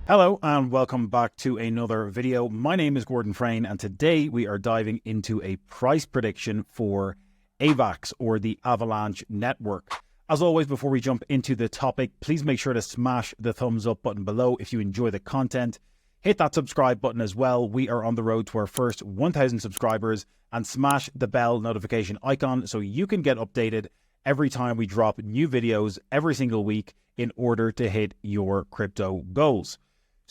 Hello and welcome back to another video. My name is Gordon Frayne and today we are diving into a price prediction for AVAX or the Avalanche network. As always, before we jump into the topic, please make sure to smash the thumbs up button below if you enjoy the content. Hit that subscribe button as well. We are on the road to our first 1,000 subscribers, and smash the bell notification icon so you can get updated every time we drop new videos every single week in order to hit your crypto goals.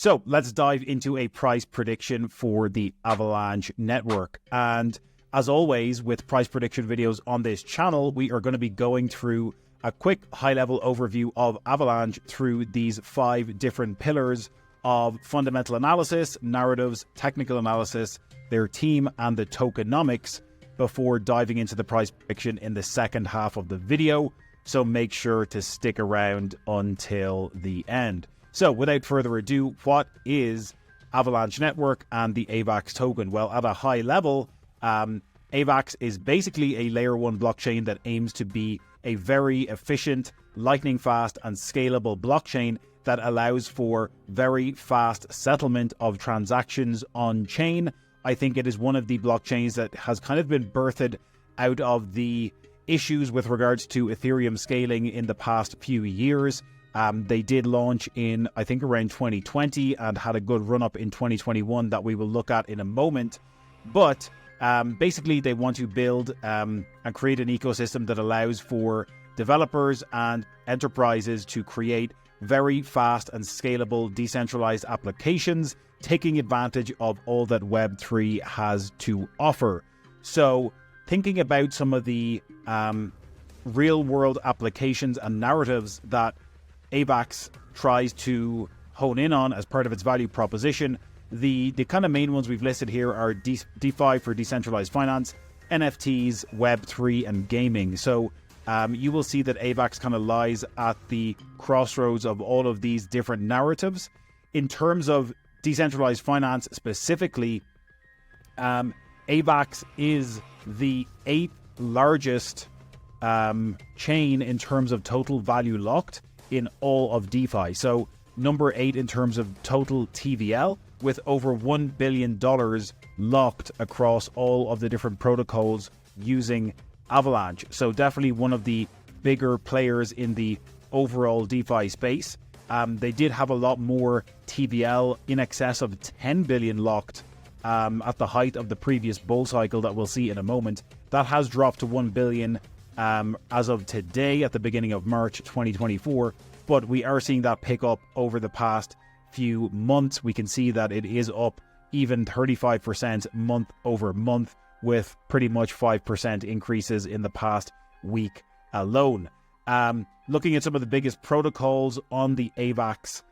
So let's dive into a price prediction for the Avalanche network. And as always, with price prediction videos on this channel, we are going to be going through a quick high-level overview of Avalanche through these 5 different pillars of fundamental analysis, narratives, technical analysis, their team, and the tokenomics before diving into the price prediction in the second half of the video. So make sure to stick around until the end. So without further ado, what is Avalanche Network and the AVAX token? Well, at a high level, AVAX is basically a layer 1 blockchain that aims to be a very efficient, lightning fast and scalable blockchain that allows for very fast settlement of transactions on chain. I think it is one of the blockchains that has kind of been birthed out of the issues with regards to Ethereum scaling in the past few years. They did launch in, I think, around 2020 and had a good run up in 2021 that we will look at in a moment. But basically, they want to build and create an ecosystem that allows for developers and enterprises to create very fast and scalable decentralized applications, taking advantage of all that Web3 has to offer. So thinking about some of the real world applications and narratives that AVAX tries to hone in on as part of its value proposition, the kind of main ones we've listed here are DeFi for decentralized finance, NFTs, Web3, and gaming. So you will see that AVAX kind of lies at the crossroads of all of these different narratives. In terms of decentralized finance specifically, AVAX is the 8th largest chain in terms of total value locked in all of DeFi. So number 8 in terms of total TVL, with over $1 billion locked across all of the different protocols using Avalanche. So definitely one of the bigger players in the overall DeFi space. They did have a lot more TVL, in excess of 10 billion locked at the height of the previous bull cycle that we'll see in a moment. That has dropped to 1 billion as of today at the beginning of March 2024, but we are seeing that pick up over the past few months. We can see that it is up even 35% month over month, with pretty much 5% increases in the past week alone. Looking at some of the biggest protocols on the AVAX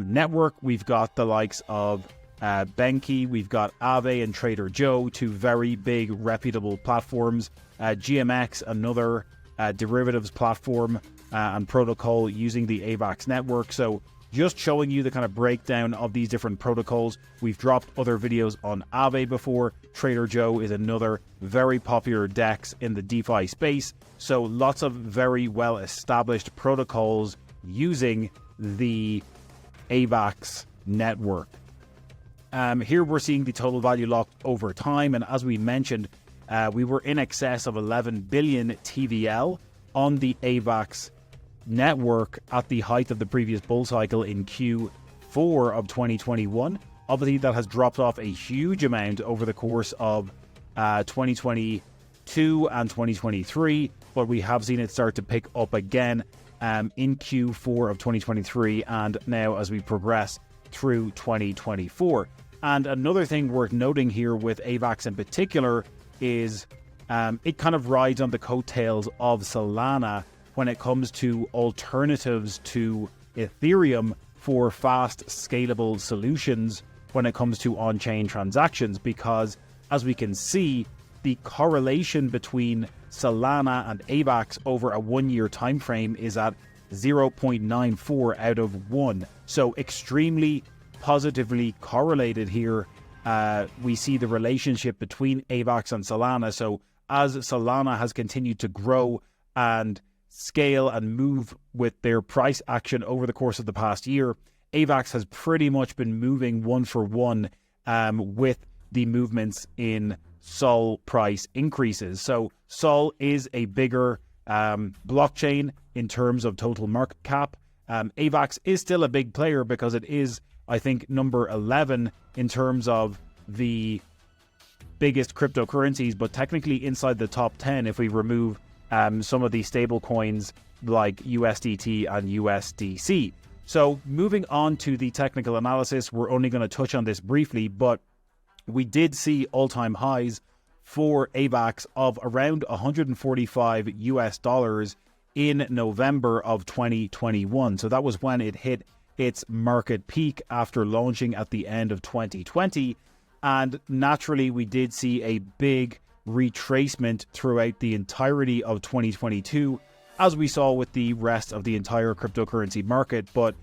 network, we've got the likes of Benki, we've got Aave and Trader Joe, 2 very big reputable platforms. GMX, another derivatives platform and protocol using the AVAX network. So just showing you the kind of breakdown of these different protocols. We've dropped other videos on Aave before. Trader Joe is another very popular DEX in the DeFi space. So lots of very well established protocols using the AVAX network. Here we're seeing the total value locked over time, and as we mentioned, we were in excess of 11 billion TVL on the AVAX network at the height of the previous bull cycle in Q4 of 2021. Obviously, that has dropped off a huge amount over the course of 2022 and 2023, but we have seen it start to pick up again in Q4 of 2023 and now as we progress through 2024. And another thing worth noting here with AVAX in particular is it kind of rides on the coattails of Solana when it comes to alternatives to Ethereum for fast, scalable solutions when it comes to on-chain transactions, because as we can see, the correlation between Solana and AVAX over a 1-year time frame is at 0.94 out of 1. So extremely positively correlated here. We see the relationship between AVAX and Solana. So as Solana has continued to grow and scale and move with their price action over the course of the past year, AVAX has pretty much been moving one for one with the movements in SOL price increases. So SOL is a bigger blockchain in terms of total market cap. AVAX is still a big player because it is, I think, number 11 in terms of the biggest cryptocurrencies, but technically inside the top 10 if we remove some of the stable coins like USDT and USDC. So moving on to the technical analysis, we're only going to touch on this briefly, but we did see all-time highs for AVAX of around $145 in November of 2021. So that was when it hit its market peak after launching at the end of 2020. And naturally, we did see a big retracement throughout the entirety of 2022, as we saw with the rest of the entire cryptocurrency market. But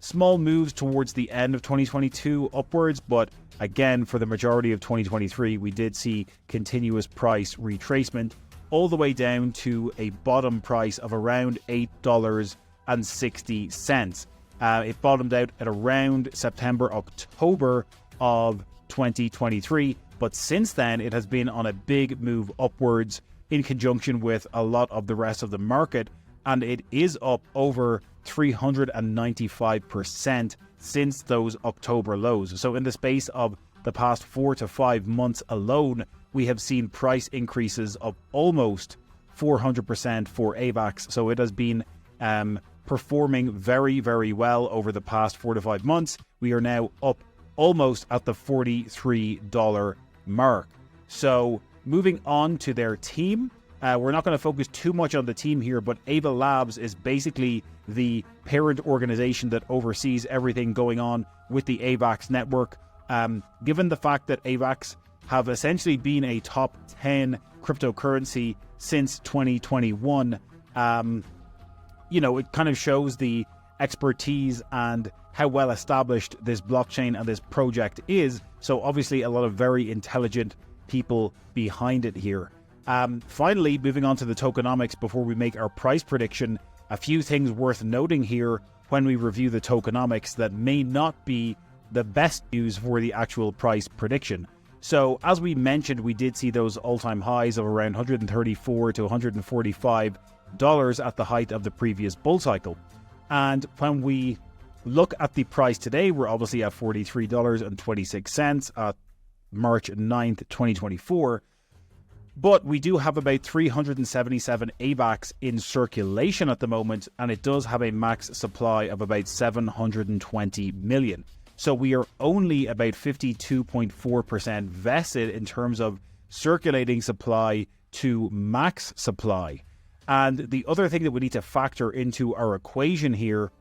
small moves towards the end of 2022 upwards, but again, for the majority of 2023, we did see continuous price retracement all the way down to a bottom price of around $8.60. It bottomed out at around September, October of 2023, but since then it has been on a big move upwards in conjunction with a lot of the rest of the market, and it is up over 395% since those October lows. So in the space of the past 4 to 5 months alone, we have seen price increases of almost 400% for AVAX. So it has been performing very, very well over the past 4 to 5 months. We are now up almost at the $43 mark. So moving on to their team, we're not going to focus too much on the team here, but Ava Labs is basically the parent organization that oversees everything going on with the AVAX network. Given the fact that AVAX have essentially been a top 10 cryptocurrency since 2021, it kind of shows the expertise and how well established this blockchain and this project is. So obviously a lot of very intelligent people behind it here. Finally, moving on to the tokenomics before we make our price prediction, a few things worth noting here when we review the tokenomics that may not be the best news for the actual price prediction. So as we mentioned, we did see those all-time highs of around $134 to $145 at the height of the previous bull cycle. And when we look at the price today, we're obviously at $43.26 at March 9th, 2024. But we do have about 377 AVAX in circulation at the moment, and it does have a max supply of about 720 million. So we are only about 52.4% vested in terms of circulating supply to max supply. And the other thing that we need to factor into our equation here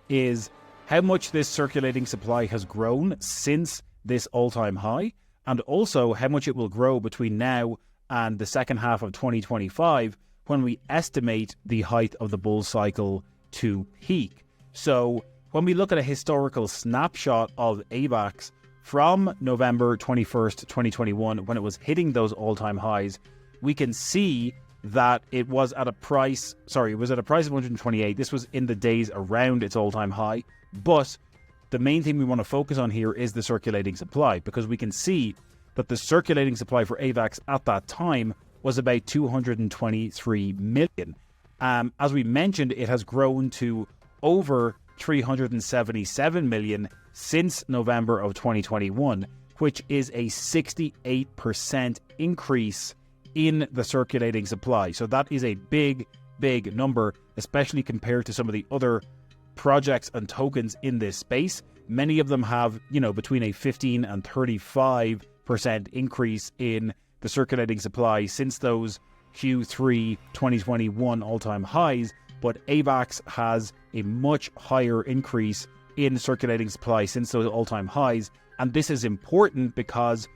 is how much this circulating supply has grown since this all-time high, and also how much it will grow between now and the second half of 2025 when we estimate the height of the bull cycle to peak. So when we look at a historical snapshot of AVAX from November 21st, 2021, when it was hitting those all-time highs, we can see that it was at a price, of 128. This was in the days around its all-time high. But the main thing we want to focus on here is the circulating supply, because we can see that the circulating supply for AVAX at that time was about 223 million. As we mentioned, it has grown to over 377 million since November of 2021, which is a 68% increase in the circulating supply. So that is a big, big number, especially compared to some of the other projects and tokens in this space. Many of them have, between a 15 and 35% increase in the circulating supply since those Q3 2021 all-time highs, but AVAX has a much higher increase in circulating supply since those all-time highs. And this is important because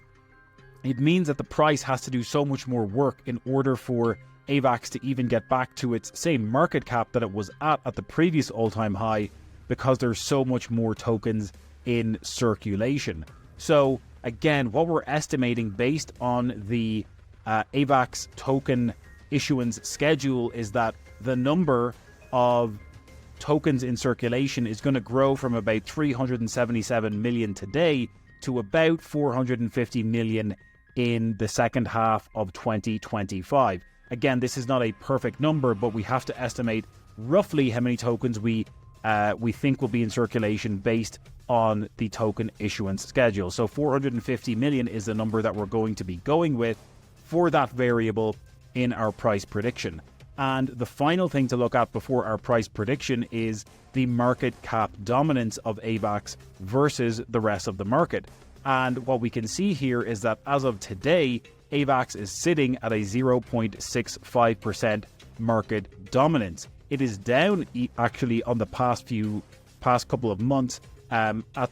it means that the price has to do so much more work in order for AVAX to even get back to its same market cap that it was at the previous all-time high, because there's so much more tokens in circulation. So again, what we're estimating based on the AVAX token issuance schedule is that the number of tokens in circulation is going to grow from about 377 million today to about 450 million in the second half of 2025. Again, this is not a perfect number, but we have to estimate roughly how many tokens we think will be in circulation based on the token issuance schedule. So 450 million is the number that we're going to be going with for that variable in our price prediction. And the final thing to look at before our price prediction is the market cap dominance of AVAX versus the rest of the market. And what we can see here is that as of today, AVAX is sitting at a 0.65% market dominance. It is down actually on the past couple of months. At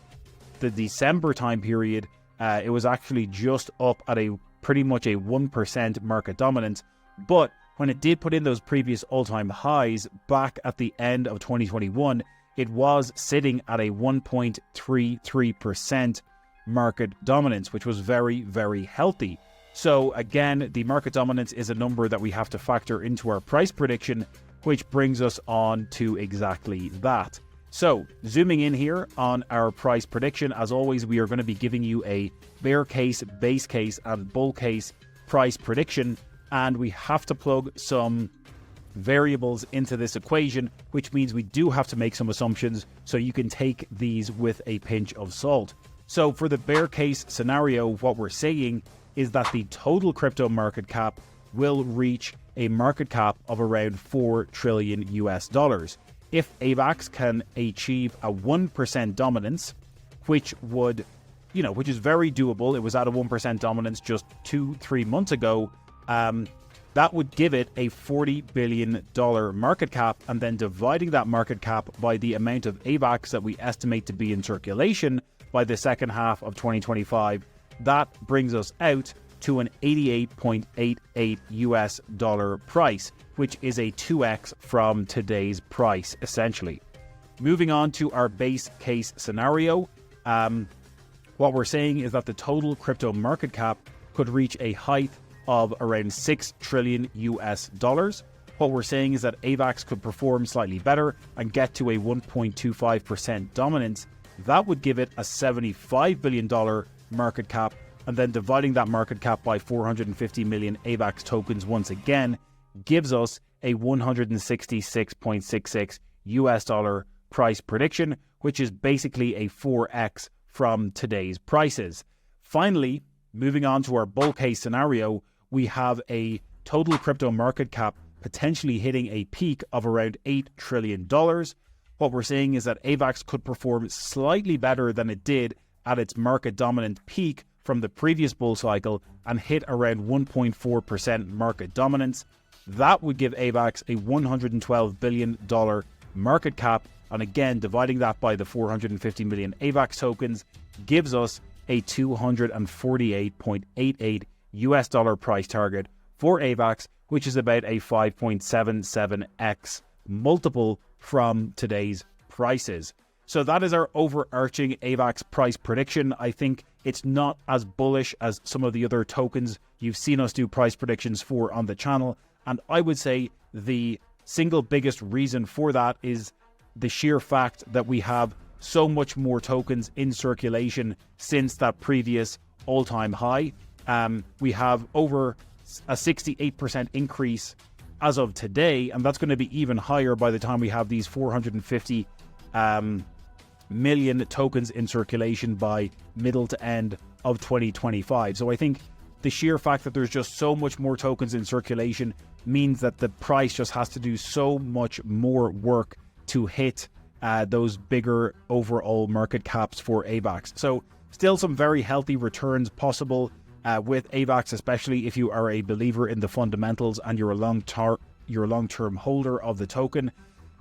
the December time period, it was actually just up at a pretty much a 1% market dominance. But when it did put in those previous all-time highs back at the end of 2021, it was sitting at a 1.33% market dominance, which was very, very healthy. So again, the market dominance is a number that we have to factor into our price prediction, which brings us on to exactly that. So zooming in here on our price prediction, as always, we are going to be giving you a bear case, base case, and bull case price prediction. And we have to plug some variables into this equation, which means we do have to make some assumptions, so you can take these with a pinch of salt. So for the bear case scenario, what we're saying is that the total crypto market cap will reach a market cap of around $4 trillion US. If AVAX can achieve a 1% dominance, which is very doable. It was at a 1% dominance just 2-3 months ago. That would give it a $40 billion market cap, and then dividing that market cap by the amount of AVAX that we estimate to be in circulation by the second half of 2025, that brings us out to an $88.88 US price, which is a 2x from today's price, essentially. Moving on to our base case scenario, what we're saying is that the total crypto market cap could reach a height of around $6 trillion US. What we're saying is that AVAX could perform slightly better and get to a 1.25% dominance. That would give it a $75 billion market cap, and then dividing that market cap by 450 million AVAX tokens once again gives us a $166.66 US price prediction, which is basically a 4x from today's prices. Finally, moving on to our bull case scenario, we have a total crypto market cap potentially hitting a peak of around $8 trillion. What we're saying is that AVAX could perform slightly better than it did at its market dominant peak from the previous bull cycle and hit around 1.4% market dominance. That would give AVAX a $112 billion market cap. And again, dividing that by the 450 million AVAX tokens gives us a $248.88 US price target for AVAX, which is about a 5.77x multiple from today's prices. So that is our overarching AVAX price prediction. I think it's not as bullish as some of the other tokens you've seen us do price predictions for on the channel. And I would say the single biggest reason for that is the sheer fact that we have so much more tokens in circulation since that previous all-time high. We have over a 68% increase as of today, and that's going to be even higher by the time we have these 450 million tokens in circulation by middle to end of 2025. So I think the sheer fact that there's just so much more tokens in circulation means that the price just has to do so much more work to hit those bigger overall market caps for AVAX. So still some very healthy returns possible with AVAX, especially if you are a believer in the fundamentals and you're a long-term holder of the token.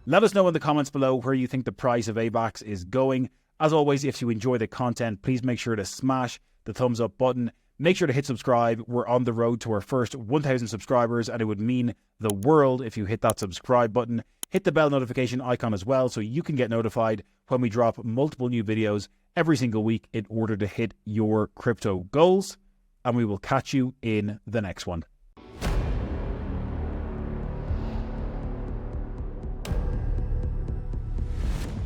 Let us know in the comments below where you think the price of AVAX is going. As always, if you enjoy the content, please make sure to smash the thumbs up button. Make sure to hit subscribe. We're on the road to our first 1,000 subscribers, and it would mean the world if you hit that subscribe button. Hit the bell notification icon as well so you can get notified when we drop multiple new videos every single week in order to hit your crypto goals. And we will catch you in the next one.